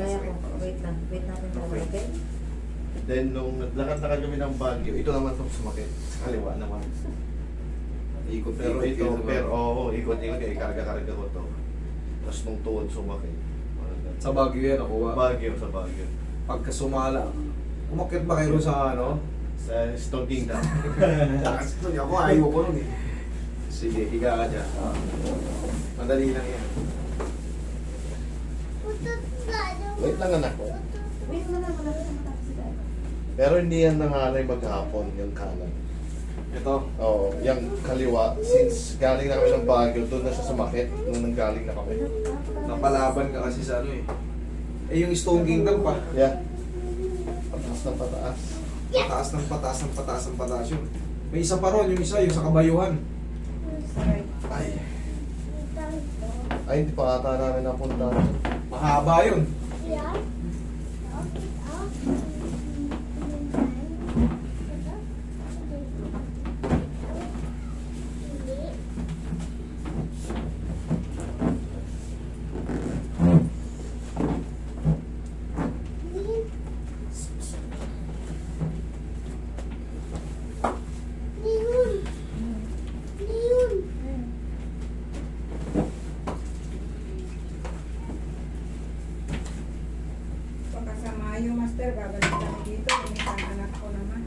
Kaya sakit. ko, wait lang. Wait natin tayo, Okay. okay? Then, nung naglakad-lakad kami ng Baguio, ito naman itong sumakit. Sa kaliwa naman. Ikot, Pero ikot ito, yun, pero oo, ikot-ikot kaya karga-karga ko to. Tapos nung tuhod sumakit. Sa Baguio yan, nakuha. Baguio, sa Baguio. Pagka sumala, umakyat ba kayo sa ano? Sa Stone Kingdom. Gusto niya ako, ayaw ko nun eh. Sige, higa ka dyan. Madali lang yan. Wait lang anak ko. Wait mo na, malapit na matapos si Dad. Pero hindi yan nangalay maghapon, yung kanan. Ito, Oo, yung kaliwa, since galing na kami ng Baguio, doon na siya sumakit nung nanggaling na kami. napalaban ka kasi sa ano eh. Eh yung Stone Kingdom pa. Yeah. Pataas na pataas. Pataas ng pataas ng pataas ng pataas yun. May isa pa ron, yung isa, yung sa kabayuhan. Ay, Ay, hindi pa ata namin napunta. mahaba yun. Pagkasama yung master, babalik kami dito. Yung isang anak ko naman.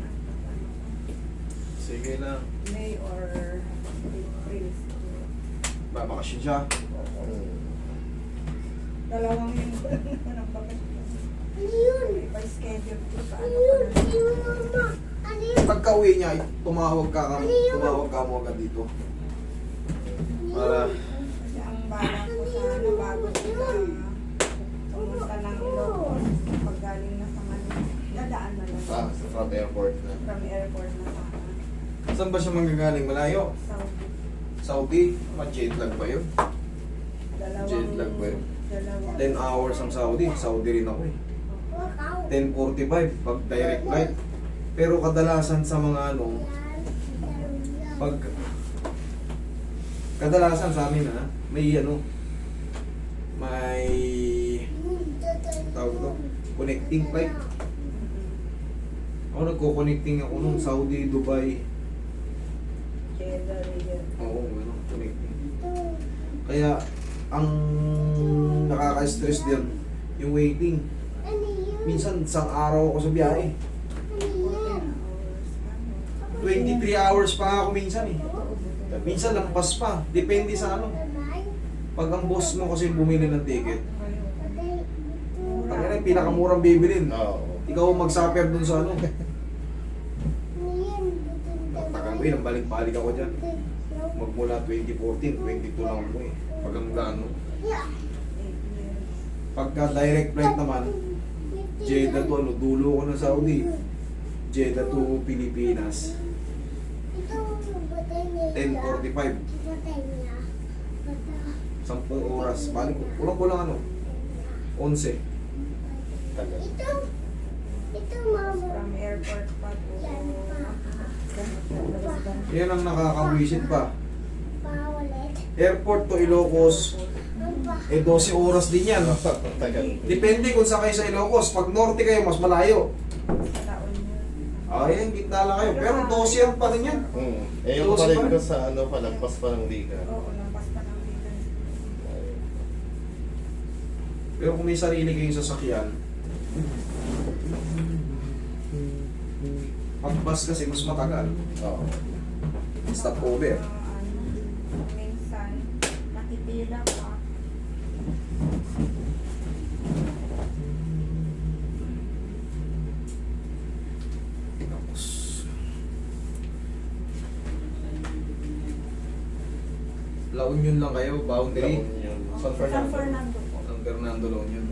Sige lang. May or April. Babakasyon siya. Dalawang yun ng bakasyon. May schedule ko sa ano ko na. Pagka uwi niya, tumawag ka mo agad dito. Para, Kasi ang balak ko sa ano, bago sila pumunta ng Ilocos. Pag galing na sa Manila, dadaan na lang. Ah, from airport na. From airport na sa saan ba siya manggagaling? Malayo? Saudi. Saudi? Ma-jet lag ba yun? Jet lag ba yun? 10 hours ang Saudi. Saudi rin ako eh. 10:45 pag direct flight. Pero kadalasan sa mga ano, pag kadalasan sa amin may ano, may tawag to, connecting flight. Ako nagko-connecting ako nung Saudi, Dubai. Jeddah, Riyadh. Oo, ano, connecting. Kaya ang nakaka-stress din yung waiting. Minsan isang araw ako sa biyahe. 23 hours pa ako minsan eh. Minsan lampas pa. Depende sa ano. Pag ang boss mo kasi bumili ng ticket, ang yan ay pinakamurang bibilin. Oo. Ikaw ang mag-suffer dun sa ano. Tagal ko yun, balik-balik ako dyan. Magmula 2014, 22 lang ako eh. Pag ang gano. Pagka direct flight naman, Jeddah to ano, dulo ko ng Saudi. Jeddah to Pilipinas. 10:45. 10 oras. Balik ko. Kulang-kulang ano? 11. Tagal. From airport pa to Yan ang nakakawisit pa. Airport to Ilocos, 12 oras din yan. Tagal. Depende kung saan kayo sa Ilocos. Pag norte kayo, mas malayo. sa taon yun. Ayan, gitna lang kayo. Pero 12 yan pa rin yan. Eh, yung Dosi balik pa ko rin. sa ano, palagpas pa ng liga. Oo, lampas pa ng bigan. Pero kung may sarili kayong sasakyan, pag bus kasi mas matagal. Oo. Stop over. Minsan, nakipila pa. Tapos, La Union lang kayo, boundary. Yun. San San Fernando. Fernando po. Ang Fernando La Union.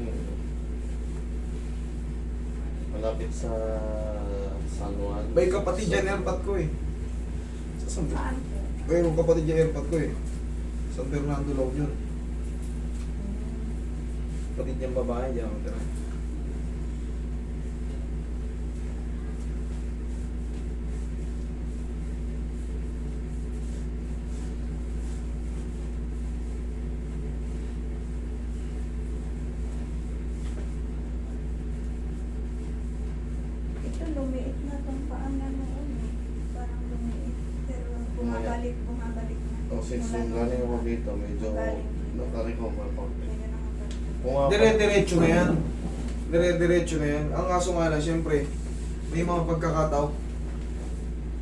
Malapit sa San Juan. May kapatid dyan airpot ko eh. Saan ba? Saan po? Mayroong kapatid dyan airpot ko eh. San Fernando La Union. Kapatid niyang babae dyan. Tira. lumiit na tong paan na noon. Parang lumiit. Pero bumabalik na. Oh, since nung galing ako dito, medyo nakarecover pa. Medyo nakabalik. Kung nga- Dire-diretso na yan. Dire-diretso na yan. Ang kaso nga lang, siyempre, may mga pagkakataon.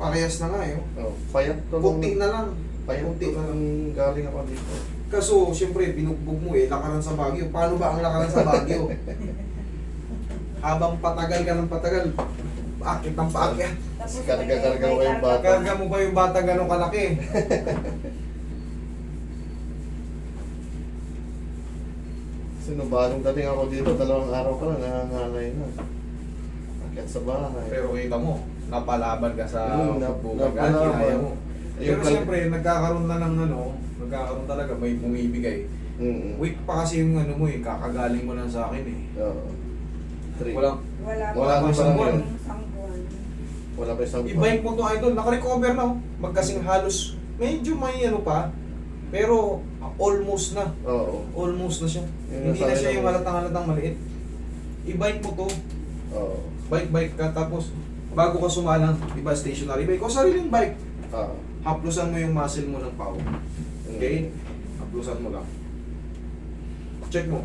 Parehas na nga eh. Oh, payat to Kunti na lang. Payat Kunti to na lang. nung galing ako dito. Kaso, siyempre, binugbog mo eh, lakaran sa Baguio. Paano ba ang lakaran sa Baguio? Habang patagal ka ng patagal, paakit ng paakit. Tapos Karga-karga may mo yung bata. Karga mo ba yung bata ganong kalaki? Kasi nung bagong dating ako dito, 2 araw pa lang, nangangalay na. Akit sa bahay. Pero kita mo, napalaban ka sa bubugan, napalaban. kinaya mo. Pero Yung siyempre, nagkakaroon na ng nagkakaroon talaga, may bumibigay. Weak pa kasi yung mo eh, kakagaling mo lang sa akin eh. Oo. 3. Walang, Wala Wala pa pa isang lang buwan. yun. isang buwan. Wala pa isang i-bike mo to idol, nakarecover na oh. Magkasing halos, medyo may pa, pero almost na. Oo. Almost na siya. Yung Hindi na nasa siya akin yung naman. halatang maliit. I-bike mo to, Oo. bike ka, tapos bago ka sumalang, iba stationary bike, o sariling bike, Oo. haplusan mo yung muscle mo ng pao. Okay? Haplusan mo lang. Check mo.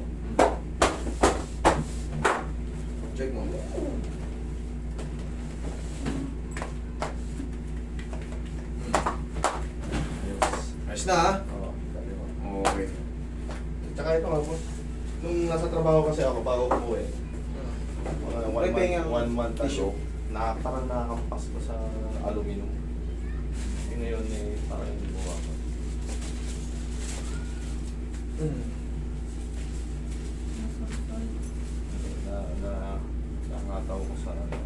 Check mo. Ayos na ha? Oo. Okay. Tsaka ito nga po, nung nasa trabaho kasi ako, bago ko eh, May pengang 1 month tissue. ago, parang nakakampas ko sa aluminum. Ngayon eh, parang hindi mo ako. Nakataw ko sa ano.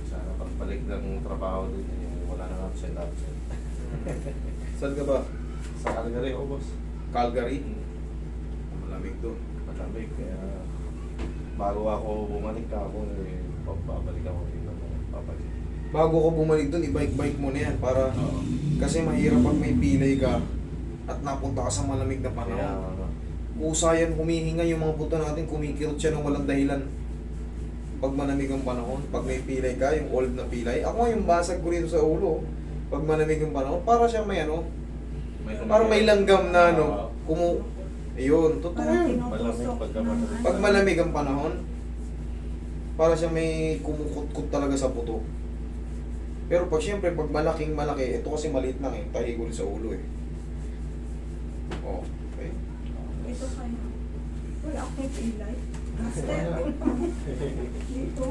Sana pagbalik ng trabaho din, wala nang absent. Saan ka ba? Sa Calgary ako, boss. Calgary? Malamig doon. Malamig, kaya bago ako bumalik ako, babalik ako dito. Babalik. Bago ko bumalik doon, i-bike mo na yan para Oo. kasi mahirap pag may pilay ka at napunta ka sa malamig na Kaya, panahon. Kusayan humihinga yung mga buto natin, kumikirot siya ng walang dahilan. Pag malamig ang panahon, pag may pilay ka, yung old na pilay, ako nga yung basag ko rito sa ulo. Pag malamig ang panahon, para siyang may parang may langgam na ayun, totoo Parang yun. tinutusok Pagka ng malamig. Pag malamig ang panahon, para siya may kumukut-kut talaga sa buto. Pero pag siyempre, pag malaking malaki, ito kasi maliit lang eh, tahigol sa ulo eh. Oh, okay. Ito kayo. Wala akong pilay. Master. Dito.